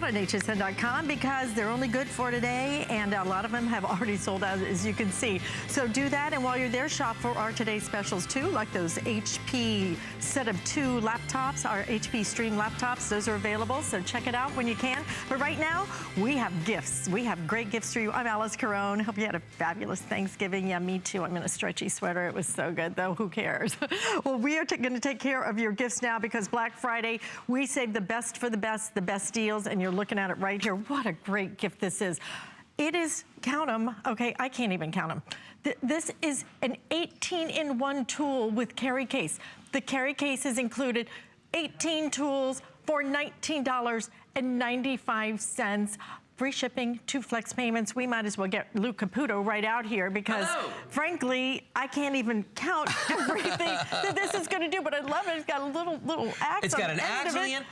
on hsn.com because they're only good for today, and a lot of them have already sold out, as you can see. So do that, and while you're there, shop for our today's specials too, like those HP set of 2 laptops, our HP Stream laptops. Those are available, so check it out when you can. But right now, we have gifts. We have great gifts for you. I'm Alice Carone. Hope you had a fabulous Thanksgiving. Yeah, me too. I'm in a stretchy sweater. It was so good, though. Who cares? Well, we are going to take care of your gifts now because Black Friday, we save the best for the best deals, and you're looking at it right here. What a great gift this is. It is, count them, okay, I can't even count them. This is an 18-in-1 tool with carry case. The carry case is included 18 tools for $19.95. Free shipping, 2 flex payments. We might as well get Lou Caputo right out here because, frankly, I can't even count everything that this is going to do. But I love it. It's got a little axe. It's got an axe on the end.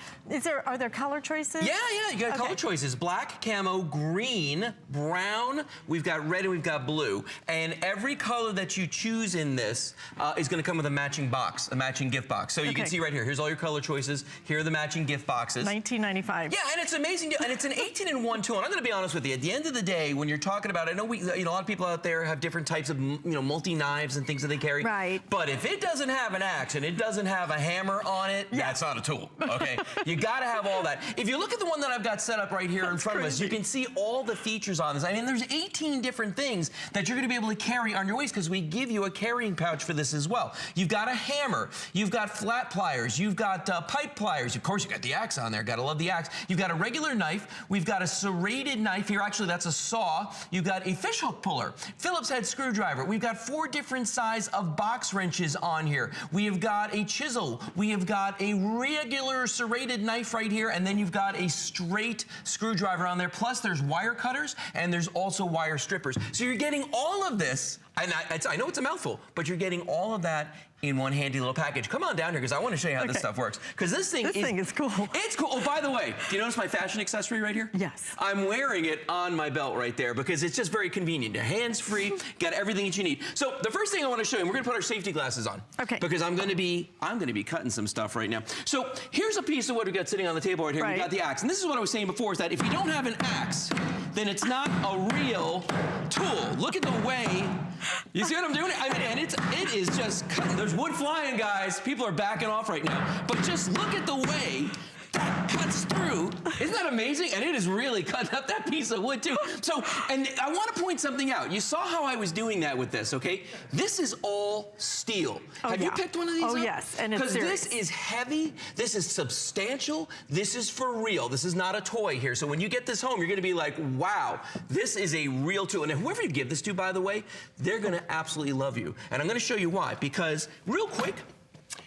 Are there color choices? Yeah, you got color choices. Black, camo, green, brown. We've got red and we've got blue. And every color that you choose in this is going to come with a matching box, a matching gift box. So you can see right here. Here's all your color choices. Here are the matching gift boxes. $19.95. Yeah, and it's amazing. And it's an 18-in-1 tool. And I'm going to be honest with you. At the end of the day, when you're talking about, I know a lot of people out there have different types of, multi-knives and things that they carry. Right. But if it doesn't have an axe and it doesn't have a hammer on it, that's not a tool. Okay. You got to have all that. If you look at the one that I've got set up right here in front of us, you can see all the features on this. I mean, there's 18 different things that you're going to be able to carry on your waist because we give you a carrying pouch for this as well. You've got a hammer. You've got flat pliers. You've got pipe pliers. Of course, you've got the axe on there. Got to love the axe. You've got a regular knife. We've got a serrated knife here. Actually, that's a saw. You've got a fishhook puller, Phillips head screwdriver. We've got 4 different size of box wrenches on here. We have got a chisel. We have got a regular serrated knife right here, and then you've got a straight screwdriver on there. Plus, there's wire cutters, and there's also wire strippers. So you're getting all of this, and I know it's a mouthful, but you're getting all of that in one handy little package. Come on down here because I want to show you how this stuff works. Because this thing is cool. It's cool. Oh, by the way, do you notice my fashion accessory right here? Yes. I'm wearing it on my belt right there because it's just very convenient. Hands-free, got everything that you need. So the first thing I want to show you, we're going to put our safety glasses on. Okay. Because I'm going to be cutting some stuff right now. So here's a piece of what we got sitting on the table right here. We got the axe. And this is what I was saying before, is that if you don't have an axe, then it's not a real tool. Look at the way, you see what I'm doing? I mean, and it is just cutting. There's wood flying, guys. People are backing off right now. But just look at the way that cuts through. Isn't that amazing? And it is really cutting up that piece of wood too. So, and I want to point something out. You saw how I was doing that with this, okay? This is all steel. Have you picked one of these up? Oh, yes, and it's serious. Because this is heavy, this is substantial, this is for real. This is not a toy here. So when you get this home, you're gonna be like, wow, this is a real tool. And whoever you give this to, by the way, they're gonna absolutely love you. And I'm gonna show you why. Because, real quick,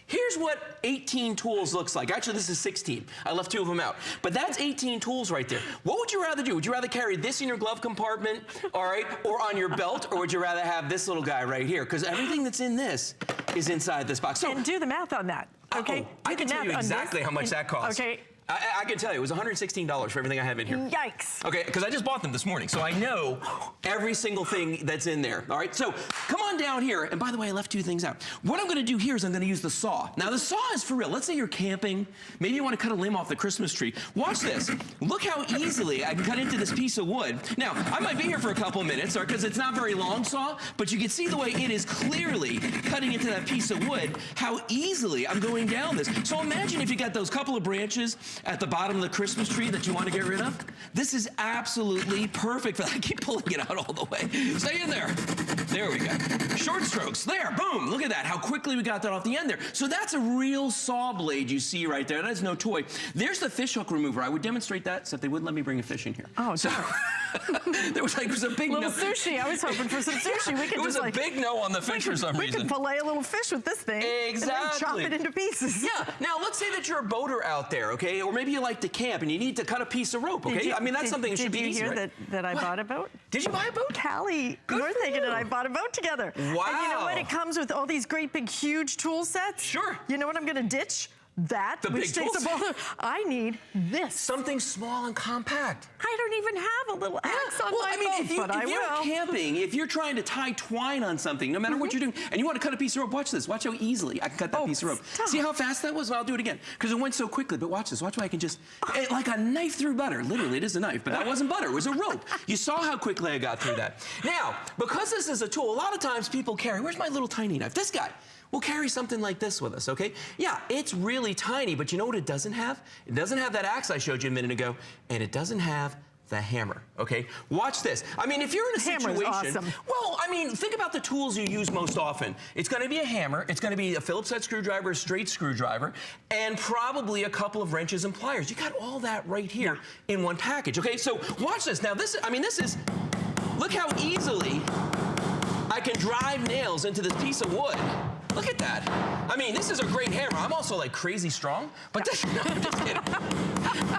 here's what 18 tools looks like. Actually, this is 16. I left 2 of them out. But that's 18 tools right there. What would you rather do? Would you rather carry this in your glove compartment, all right, or on your belt, or would you rather have this little guy right here? Because everything that's in this is inside this box. So, and do the math on that, okay? I can tell you exactly how much that costs. Okay. I can tell you, it was $116 for everything I have in here. Yikes. Okay, because I just bought them this morning, so I know every single thing that's in there, all right? So come on down here, and by the way, I left 2 things out. What I'm gonna do here is I'm gonna use the saw. Now the saw is for real. Let's say you're camping, maybe you wanna cut a limb off the Christmas tree. Watch this. Look how easily I can cut into this piece of wood. Now, I might be here for a couple of minutes, because it's not very long saw, but you can see the way it is clearly cutting into that piece of wood, how easily I'm going down this. So imagine if you got those couple of branches at the bottom of the Christmas tree that you want to get rid of. This is absolutely perfect for that. I keep pulling it out all the way. Stay in there. There we go. Short strokes. There. Boom. Look at that. How quickly we got that off the end there. So that's a real saw blade you see right there. That is no toy. There's the fishhook remover. I would demonstrate that, except they wouldn't let me bring a fish in here. Oh, so there was a big little sushi. I was hoping for some sushi. We could a big no on the fish for some reason. We could fillet a little fish with this thing. Exactly. And then chop it into pieces. Yeah. Now let's say that you're a boater out there, okay, or maybe you like to camp and you need to cut a piece of rope, okay? I mean, that's something that should be easy, right? Did you hear that I bought a boat? Did you buy a boat? Callie, Northagen and I bought a boat together. Wow. And you know what? It comes with all these great big huge tool sets. Sure. You know what I'm gonna ditch? that, The which big takes tools. up all the, I need this. Something small and compact. I don't even have a little axe on my phone, but I if you're will. camping, if you're trying to tie twine on something, no matter what you're doing, and you want to cut a piece of rope, watch this. Watch how easily I can cut that piece of rope. Stop. See how fast that was? Well, I'll do it again because it went so quickly. But watch this. Watch how I can just, like a knife through butter. Literally, it is a knife, but that wasn't butter. It was a rope. You saw how quickly I got through that. Now, because this is a tool, a lot of times people carry, where's my little tiny knife? This guy. We'll carry something like this with us, okay? Yeah, it's really tiny, but you know what it doesn't have? It doesn't have that axe I showed you a minute ago, and it doesn't have the hammer, okay? Watch this. I mean, if you're in a Hammer's situation, awesome. well, I mean, think about the tools you use most often. It's gonna be a hammer, it's gonna be a Phillips head screwdriver, a straight screwdriver, and probably a couple of wrenches and pliers. You got all that right here in one package, okay? So watch this. Now this is, look how easily I can drive nails into this piece of wood. Look at that. I mean, this is a great hammer. I'm also like crazy strong, but this, no, I'm just kidding.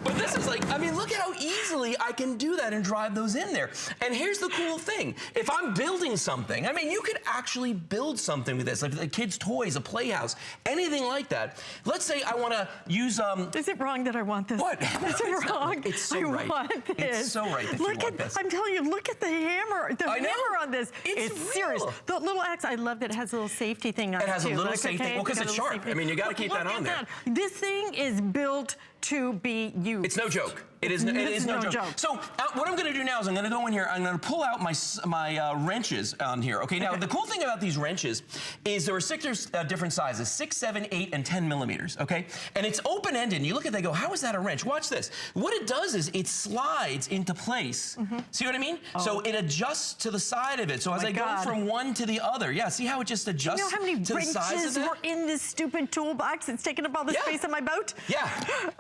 But this is like, I mean, look at how easily I can do that and drive those in there. And here's the cool thing. If I'm building something, I mean, you could actually build something with this, like a kid's toys, a playhouse, anything like that. Let's say I want to use, Is it wrong that I want this? What? Is it wrong? It's so I right. want this. It's so right that you want this. I'm telling you, look at the hammer. The I know. hammer on this. It's serious. real. The little axe, I love that it has a little safety thing on it. It has a too. little Look, safety, okay, well, because it's sharp. I mean, you got to keep that on there. This thing is built to be used. It's no joke. It is no joke. So what I'm going to do now is I'm going to go in here. I'm going to pull out my wrenches on here. Okay. Now the cool thing about these wrenches is there are 6 different sizes: 6, 7, 8, and 10 millimeters. Okay. And it's open-ended. And you look at it, they go, how is that a wrench? Watch this. What it does is it slides into place. See what I mean? So it adjusts to the side of it. So as I go from one to the other, yeah. See how it just adjusts You know how many to the size of wrenches that? were in this stupid toolbox? It's taking up all the space on my boat. Yeah,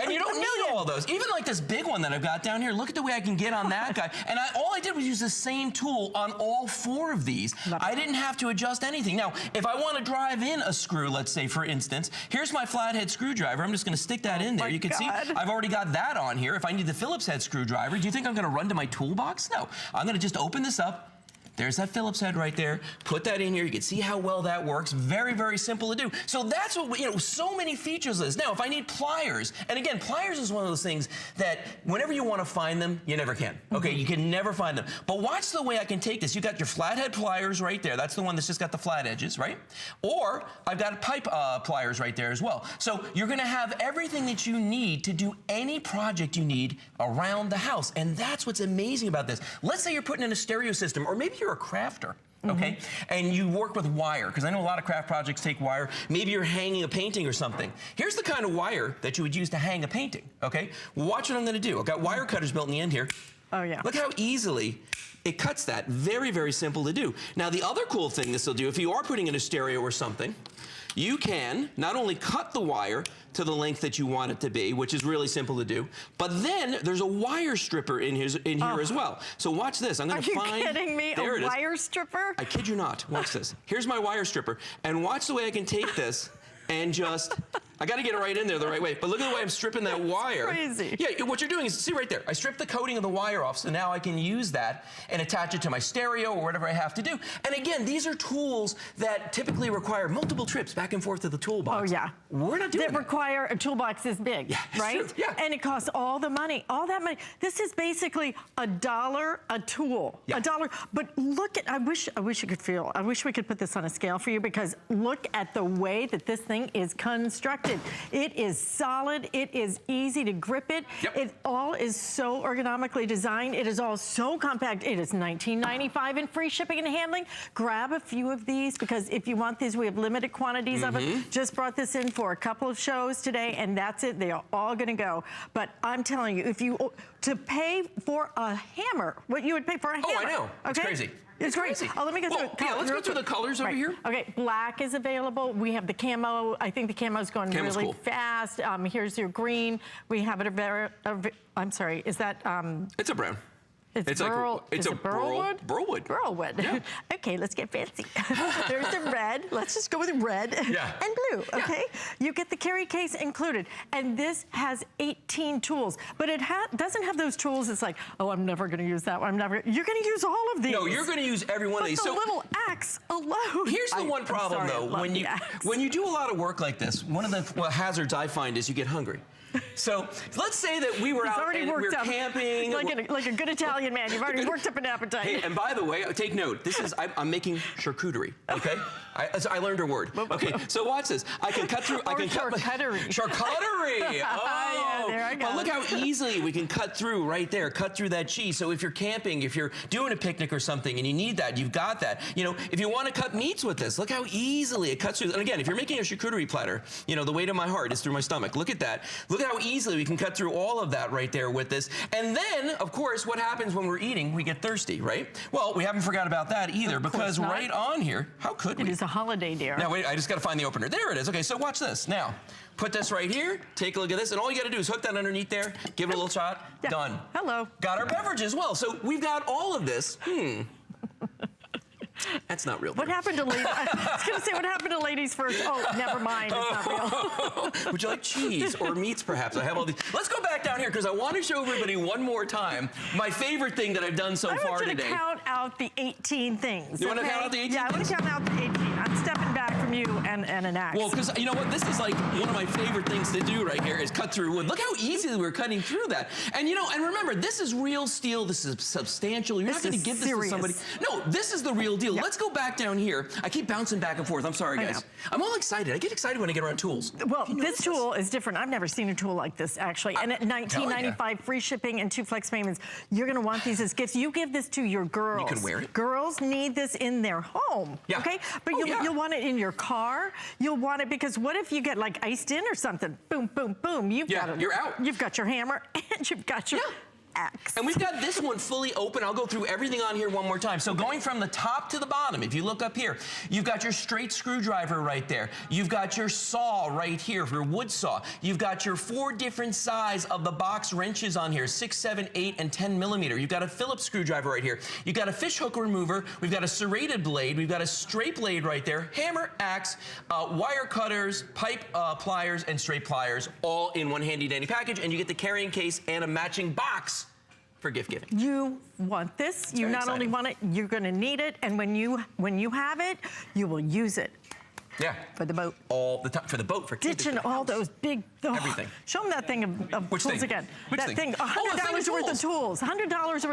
and you don't need all those. Even like this big one that I've got down here, look at the way I can get on that guy. And all I did was use the same tool on all 4 of these. I didn't have to adjust anything. Now, if I want to drive in a screw, let's say, for instance, here's my flathead screwdriver. I'm just going to stick that in there. You can see I've already got that on here. If I need the Phillips head screwdriver, do you think I'm going to run to my toolbox? No. I'm going to just open this up. There's that Phillips head right there. Put that in here. You can see how well that works. Very, very simple to do. So that's what, so many features of this. Now, if I need pliers, and again, pliers is one of those things that whenever you want to find them, you never can. Okay, you can never find them. But watch the way I can take this. You got your flathead pliers right there. That's the one that's just got the flat edges, right? Or I've got pipe pliers right there as well. So you're going to have everything that you need to do any project you need around the house. And that's what's amazing about this. Let's say you're putting in a stereo system, or maybe you're a crafter, okay? And you work with wire, because I know a lot of craft projects take wire. Maybe you're hanging a painting or something. Here's the kind of wire that you would use to hang a painting, okay? Watch what I'm gonna do. I've got wire cutters built in the end here. Oh, yeah. Look how easily it cuts that. Very, very simple to do. Now, the other cool thing this will do, if you are putting in a stereo or something, you can not only cut the wire to the length that you want it to be, which is really simple to do, but then there's a wire stripper in here as well. So watch this. I'm going to find... Are you kidding me? There a wire stripper? I kid you not. Watch this. Here's my wire stripper. And watch the way I can take this and just... I got to get it right in there the right way. But look at the way I'm stripping that wire. Crazy. Yeah, what you're doing is, see right there, I stripped the coating of the wire off, so now I can use that and attach it to my stereo or whatever I have to do. And again, these are tools that typically require multiple trips back and forth to the toolbox. Oh, yeah. We're not doing that. require a toolbox this big, right? True. Yeah. And it costs all the money, all that money. This is basically $1 a tool, $1. But look at, I wish you could feel, I wish we could put this on a scale for you, because look at the way that this thing is constructed. It is solid. It is easy to grip it. It all is so ergonomically designed. It is all so compact. It is $19.95 in free shipping and handling. Grab a few of these, because if you want these, we have limited quantities of it. Just brought this in for a couple of shows today, and that's it. They are all going to go. But I'm telling you, if you to pay for a hammer, what you would pay for a hammer. Oh, I know. Okay? It's crazy. It's crazy. Oh, let me go through it. Yeah, let's go through the colors over here. Okay, black is available. We have the camo. I think the camo's going really cool. fast. Here's your green. We have it I'm sorry, is that... it's a brown. It's burl wood? Burlwood. Burlwood. Yeah. Okay, let's get fancy. There's the red. Let's just go with red and blue, okay? You get the carry case included. And this has 18 tools. But it doesn't have those tools. It's like, oh, I'm never going to use that one. You're going to use all of these. No, you're going to use every one of these. The little axe alone. Here's the one problem, though. When you do a lot of work like this, one of the hazards I find is you get hungry. So let's say that we were out and we're camping. Like a good Italian man, you've already worked up an appetite. Hey, and by the way, take note. This is I'm making charcuterie. Okay, I learned a word. Okay, so watch this. I can cut through. I can charcuterie. Charcuterie. Oh, yeah, there I go. But look how easily we can cut through right there. Cut through that cheese. So if you're camping, if you're doing a picnic or something, and you need that, you've got that. You know, if you want to cut meats with this, look how easily it cuts through. And again, if you're making a charcuterie platter, you know the weight of my heart is through my stomach. Look at that. Look how easily we can cut through all of that right there with this. And then, of course, what happens when we're eating? We get thirsty, right? Well, we haven't forgot about that either, because right on here, how could we? It is a holiday, dear. Now, wait, I just got to find the opener. There it is. Okay, so watch this. Now, put this right here. Take a look at this. And all you got to do is hook that underneath there. Give it a little shot. Yeah. Done. Hello. Got our beverage as well. So we've got all of this. That's not real. What happened to ladies? I was going to say, what happened to ladies first? Oh, never mind. It's not real. Would you like cheese or meats, perhaps? I have all these. Let's go back down here, because I want to show everybody one more time my favorite thing that I've done so far today. I want you to count out the 18 things. You want to count out the 18 Yeah, I want to count out the 18. I'm stepping back from you and an axe. Well, because you know what? This is like one of my favorite things to do right here is cut through wood. Look how easily we're cutting through that. And you know, and remember, this is real steel. This is substantial. You're not going to give this to somebody. No, this is the real deal. Yep. Let's go back down here. I keep bouncing back and forth. I'm sorry, guys. I'm all excited. I get excited when I get around tools. Well, this tool is different. I've never seen a tool like this, actually. And at $19.95, free shipping and 2 flex payments, you're going to want these as gifts. You give this to your girls. You can wear it. Girls need this in their home, okay? But you'll want it in your car. You'll want it because what if you get like iced in or something? Boom, boom, boom. You're out. You've got your hammer and you've got your axe. And we've got this one fully open. I'll go through everything on here one more time. So going from the top to the bottom, if you look up here, you've got your straight screwdriver right there. You've got your saw right here, your wood saw. You've got your 4 different size of the box wrenches on here, 6, 7, 8, and 10 millimeter. You've got a Phillips screwdriver right here. You've got a fishhook remover. We've got a serrated blade. We've got a straight blade right there, hammer, axe, wire cutters, pipe pliers, and straight pliers, all in one handy dandy package. And you get the carrying case and a matching box for gift giving. You want this. You not only want it, you're going to need it, and when you have it, you will use it. Yeah. For the boat. All the time. For the boat, for kids. Ditching all those big... Everything. Show them that thing of Which tools thing? again. Which that thing, $100 worth of tools. $100 worth